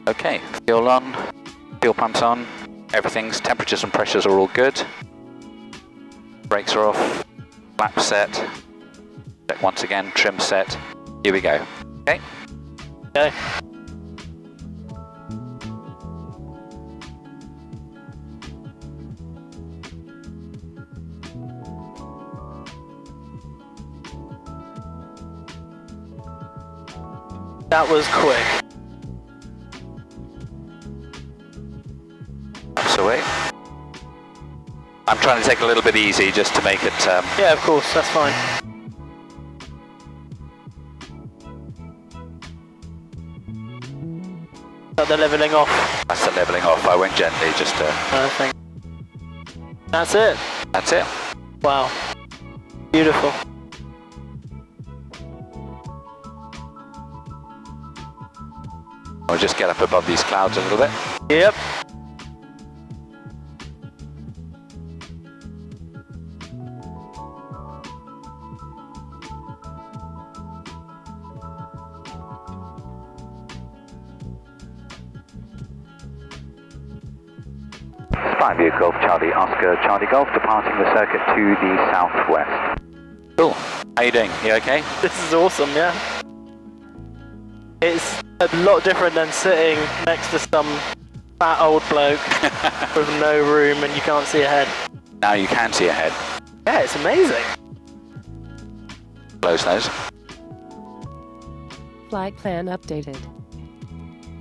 Okay, fuel on, fuel pump's on, everything's temperatures and pressures are all good. Brakes are off, flap set. Check once again, trim set. Here we go. Okay. Okay. That was quick. Away. I'm trying to take a little bit easy just to make it... Yeah, of course, that's fine. Is that the levelling off? That's the levelling off. I went gently just to... Perfect. That's it? That's it. Wow. Beautiful. We'll just get up above these clouds a little bit. Yep. View Golf Charlie Oscar Charlie Golf, departing the circuit to the southwest. Cool. How you doing? You okay? This is awesome, yeah. It's a lot different than sitting next to some fat old bloke with no room and you can't see ahead. Now you can see ahead. Yeah, it's amazing. Close those. Flight plan updated.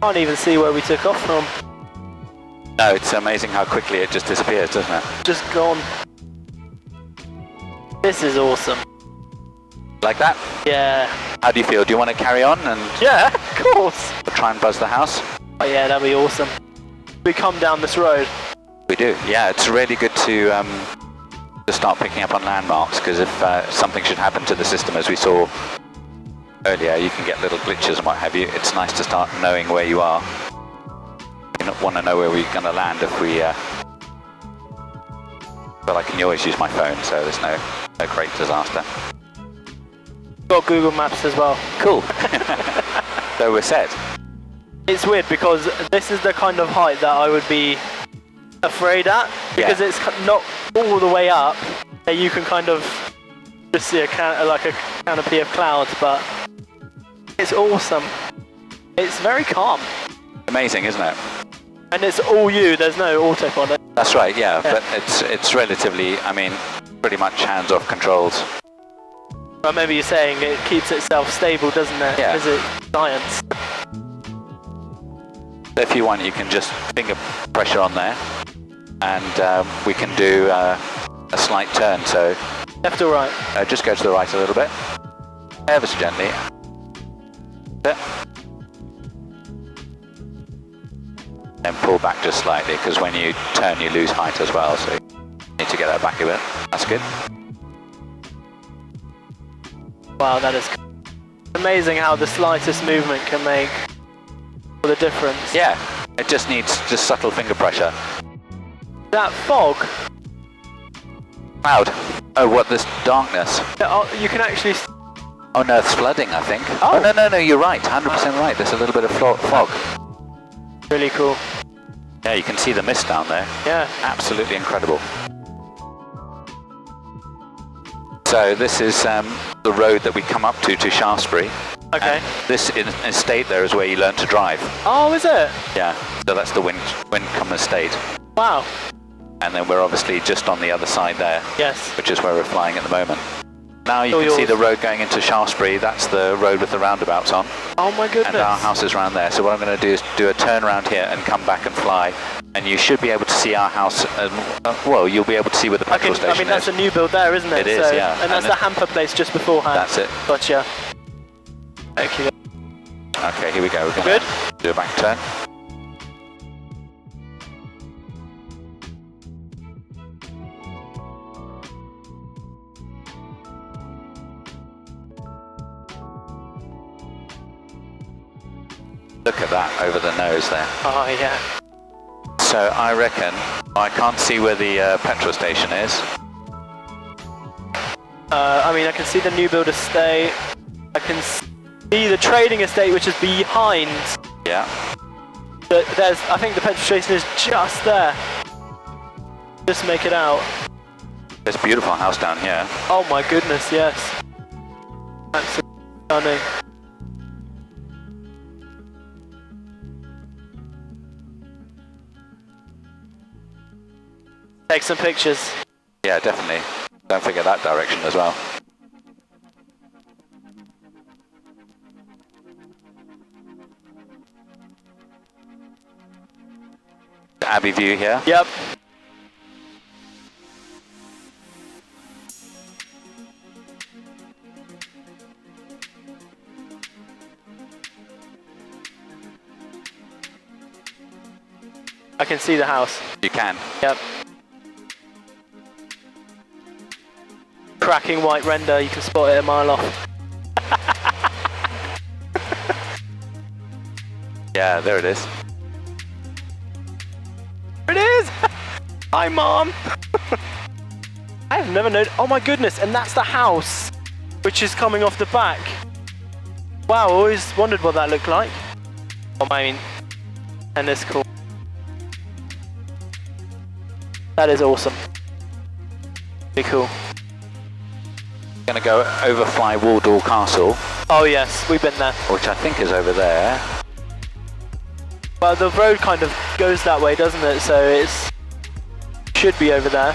Can't even see where we took off from. No, it's amazing how quickly it just disappears, doesn't it? Just gone. This is awesome. Like that? Yeah. How do you feel? Do you want to carry on and... Yeah, of course. Try and buzz the house? Oh yeah, that'd be awesome. We come down this road. We do, yeah. It's really good to start picking up on landmarks, because if something should happen to the system, as we saw earlier, you can get little glitches and what have you. It's nice to start knowing where you are. You want to know where we're going to land if we... But I can always use my phone, so there's no great disaster. Got Google Maps as well. Cool. So we're set. It's weird because this is the kind of height that I would be afraid at, because it's not all the way up. You can kind of just see like a canopy of clouds, but it's awesome. It's very calm. Amazing, isn't it? And it's all you, there's no autopilot. That's right, yeah. But it's relatively, I mean, pretty much hands-off controls. I remember you saying it keeps itself stable, doesn't it? Yeah. Is it science? If you want, you can just finger pressure on there, and we can do a slight turn, so... Left or right? Just go to the right a little bit. Ever so gently. Then pull back just slightly, because when you turn you lose height as well, so you need to get that back a bit. That's good. Wow, that is amazing how the slightest movement can make all the difference. Yeah, it just needs just subtle finger pressure. That fog? Cloud. Oh, what, this darkness? You can actually... Oh no, it's flooding, I think. Oh, no, you're right, 100% right. There's a little bit of fog. Really cool. Yeah, you can see the mist down there. Yeah. Absolutely incredible. So this is the road that we come up to Shaftesbury. Okay. And this estate there is where you learn to drive. Oh, is it? Yeah, so that's the Wincombe estate. Wow. And then we're obviously just on the other side there. Yes. Which is where we're flying at the moment. Now you can see the road going into Shaftesbury. That's the road with the roundabouts on. Oh my goodness. And our house is around there. So what I'm going to do is do a turn around here and come back and fly. And you should be able to see our house. Well, you'll be able to see where the petrol station is. I mean, that's a new build there, isn't it? It is, yeah. And that's the hamper place just beforehand. That's it. Gotcha. Okay. Okay, here we go. We're Good. Do a back turn. Look at that over the nose there. Oh yeah. So I reckon, I can't see where the petrol station is. I mean, I can see the new build estate. I can see the trading estate, which is behind. Yeah. There's, I think the petrol station is just there. Just make it out. There's a beautiful house down here. Oh my goodness, yes. Absolutely stunning. Take some pictures. Yeah, definitely. Don't forget that direction as well. Abbey view here. Yep. I can see the house. You can. Yep. Cracking white render, you can spot it a mile off. Yeah, there it is. There it is! Hi, Mom! I've never known. Oh my goodness, and that's the house which is coming off the back. Wow, I always wondered what that looked like. Oh, I mean, and it's cool. That is awesome. Be cool. Going to go overfly Waldall Castle, Oh yes, we've been there. which I think is over there. Well, the road kind of goes that way, doesn't it? So it's should be over there.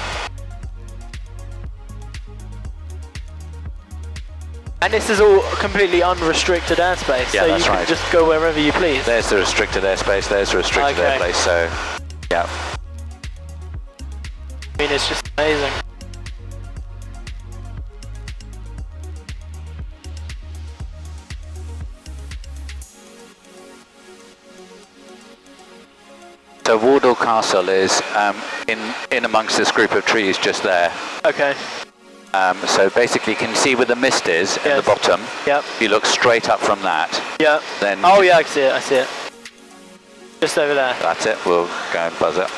And this is all completely unrestricted airspace, Yeah, so that's you can right. just go wherever you please. There's the restricted airspace, there's the restricted Okay. airspace, so yeah. I mean, it's just amazing. So Wardle Castle is in amongst this group of trees just there. Okay. So basically you can see where the mist is at Yes. the bottom. Yep. If you look straight up from that, Yep. then Oh yeah, I see it. I see it. Just over there. that's it, we'll go and buzz it.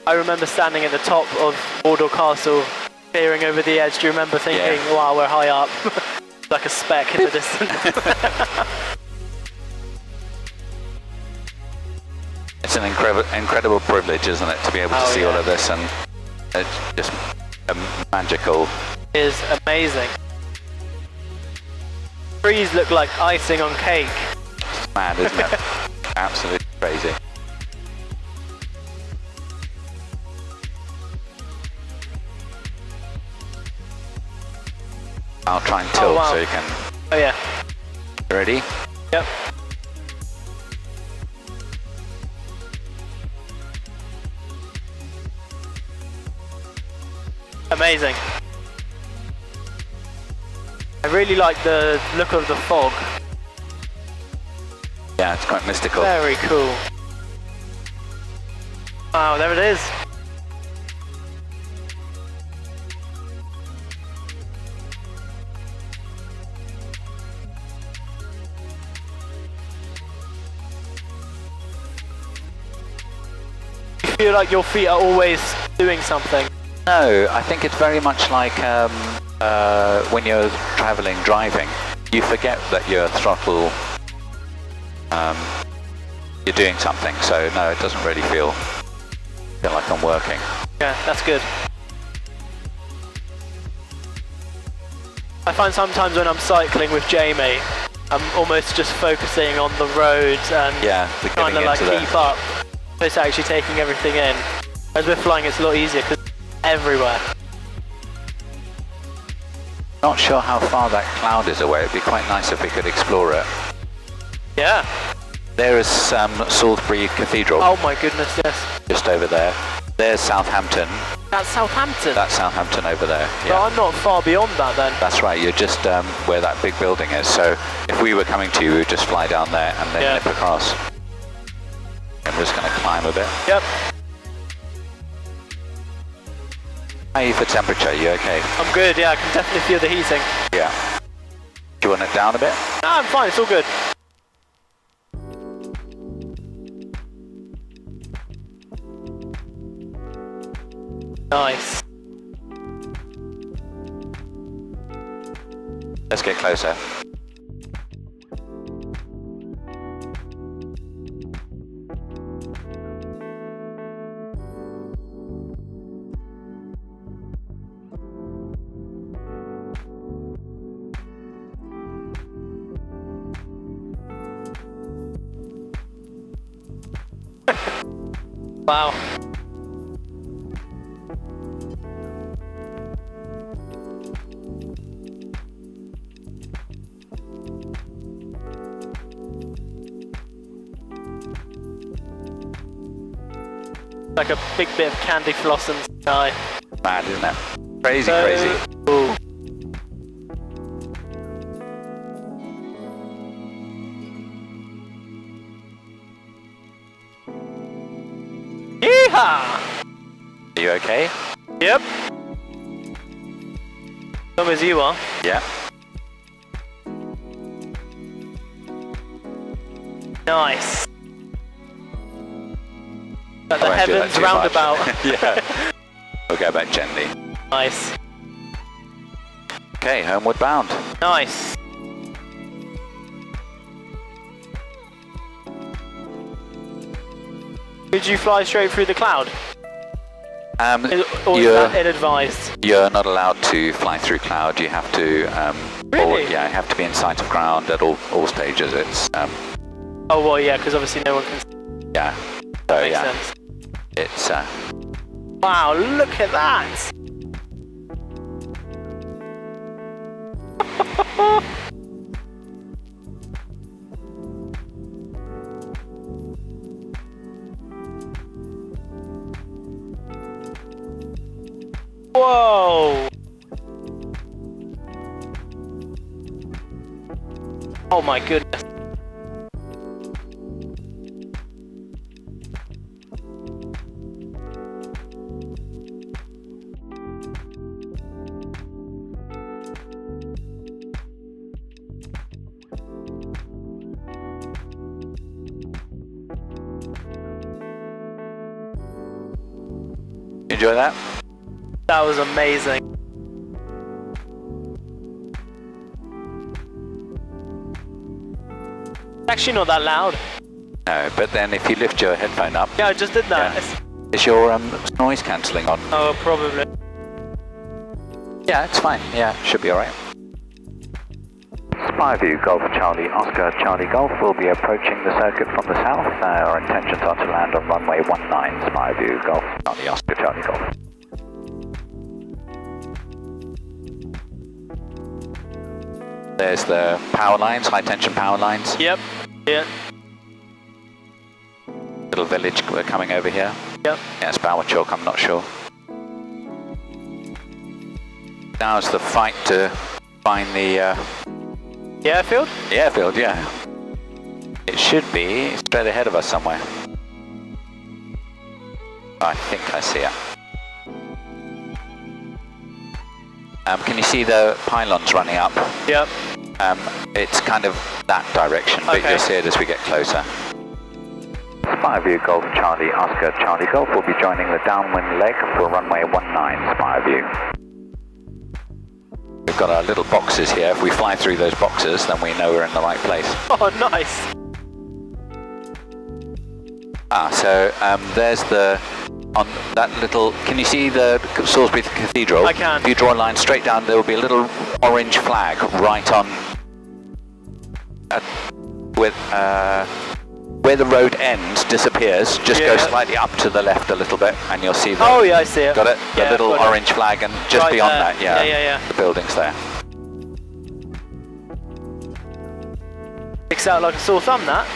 I remember standing at the top of Wardle Castle, peering over the edge. Do you remember thinking, Yeah. wow, we're high up? Like a speck in the distance. It's an incredible privilege, isn't it, to be able to see all of this, and it's just magical. Is amazing. Trees look like icing on cake. It's mad, isn't it? Absolutely crazy. I'll try and tilt wow. so you can... Oh yeah. Ready? Yep. Amazing. I really like the look of the fog. Yeah, it's quite mystical. Very cool. Wow, there it is. You feel like your feet are always doing something. No, I think it's very much like when you're driving, you forget that your throttle, you're doing something, so no, it doesn't really feel like I'm working. Yeah, that's good. I find sometimes when I'm cycling with Jamie, I'm almost just focusing on the road and Yeah, trying to like keep up, opposed to actually taking everything in. As we're flying, it's a lot easier because it's everywhere. Not sure how far that cloud is away. It'd be quite nice if we could explore it. Yeah. There is Salisbury Cathedral, Oh my goodness, yes. just over there. There's Southampton. That's Southampton. That's Southampton over there. But Yeah. I'm not far beyond that then. That's right, you're just where that big building is. So if we were coming to you, we would just fly down there and then Yeah. nip across. I'm just going to climb a bit. Yep. How are you for temperature? You okay? I'm good, yeah, I can definitely feel the heating. Yeah. Do you want it down a bit? No, I'm fine, it's all good. Nice. Let's get closer. Wow. Like a big bit of candy floss in the sky. Mad, isn't it? Crazy, crazy. Cool. Yeehaw! Are you okay? Yep. Come as you are. Yeah. Nice. Like I the won't do that heavens too much. roundabout. Yeah. We'll go back gently. Nice. Okay, homeward bound. Nice. Did you fly straight through the cloud? Or is that ill-advised? You're not allowed to fly through cloud. You have to. Really? Yeah, you have to be in sight of ground at all stages. It's. Oh well, yeah, because obviously no one can. Yeah. So Makes yeah. sense. It's. Wow, look at that! Whoa! Oh my goodness. Enjoy that? That was amazing. It's actually not that loud. No, but then if you lift your headphone up, Yeah, I just did that. yeah. Is your noise cancelling on? Oh, probably. Yeah, it's fine. Yeah, should be alright. Spyview Golf Charlie Oscar Charlie Golf will be approaching the circuit from the south. Our intentions are to land on runway 19 Spyview Golf Charlie Oscar Charlie Golf. There's the power lines, high tension power lines. Yep. Yeah. Little village, we're coming over here. Yep. Yeah, it's Bower Chalk, I'm not sure. Now it's the fight to find the The airfield? airfield, yeah. It should be straight ahead of us somewhere. I think I see it. Can you see the pylons running up? Yep. It's kind of that direction, but Okay. you'll see it as we get closer. Spyview Golf Charlie Oscar Charlie Golf will be joining the downwind leg for runway 19 Spyview. We've got our little boxes here. If we fly through those boxes, then we know we're in the right place. Oh, nice. So there's the, on that little, can you see the Salisbury Cathedral? I can. If you draw a line straight down, there will be a little orange flag right on, where the road ends, disappears, just go slightly up to the left a little bit and you'll see the, Oh yeah, I see it. got it? The Yeah, little got it. orange flag, and just Right beyond there. that, yeah, Yeah. the building's there. Sticks out like a sore thumb, that.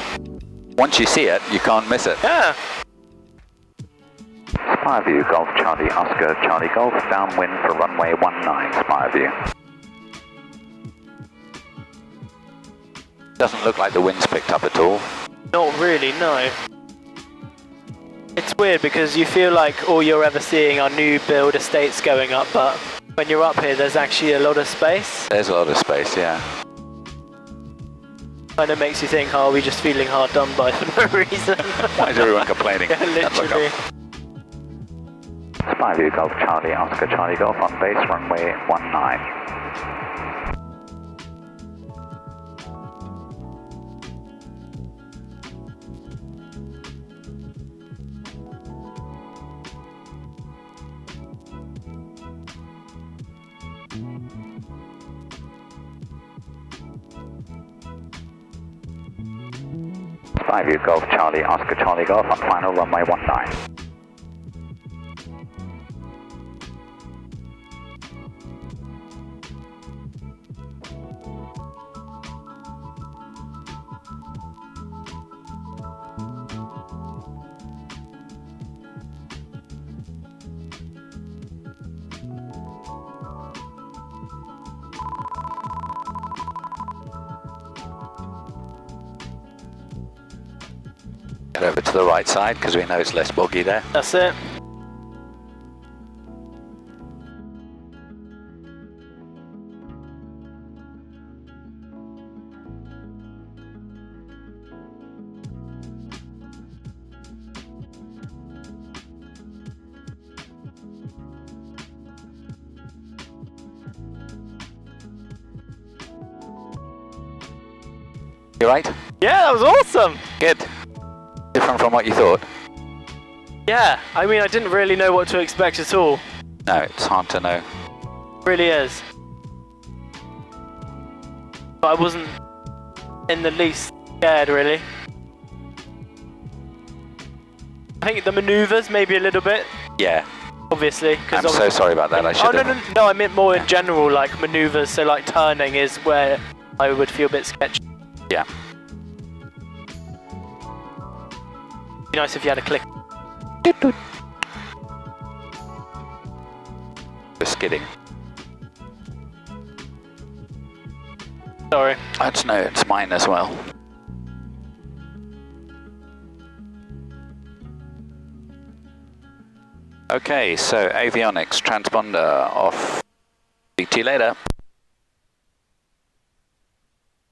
Once you see it, you can't miss it. Yeah. Spyview Golf Charlie Oscar Charlie Golf, downwind for runway 19 Spyview. Doesn't look like the wind's picked up at all. Not really, no. It's weird because you feel like all you're ever seeing are new build estates going up, but when you're up here, there's actually a lot of space. There's a lot of space, yeah. Kind of makes you think, oh, are we just feeling hard done by for no reason? Why is everyone complaining? Yeah, literally. Spyview Golf Charlie Oscar Charlie Golf on base runway 19. Spyview Golf Charlie Oscar Charlie Golf on final runway 19. Get over to the right side because we know it's less boggy there. That's it. You right? Yeah, that was awesome. Good. Different from what you thought? Yeah, I mean, I didn't really know what to expect at all. No, it's hard to know. It really is. But I wasn't in the least scared, really. I think the manoeuvres maybe a little bit, Yeah. obviously. I'm so sorry about that. I should Oh, have. no, I meant more in general, like manoeuvres, so like turning is where I would feel a bit sketchy. Yeah. Be nice if you had a click. We're skidding. Sorry. That's no, it's mine as well. Okay, so avionics, transponder off. Speak to you later.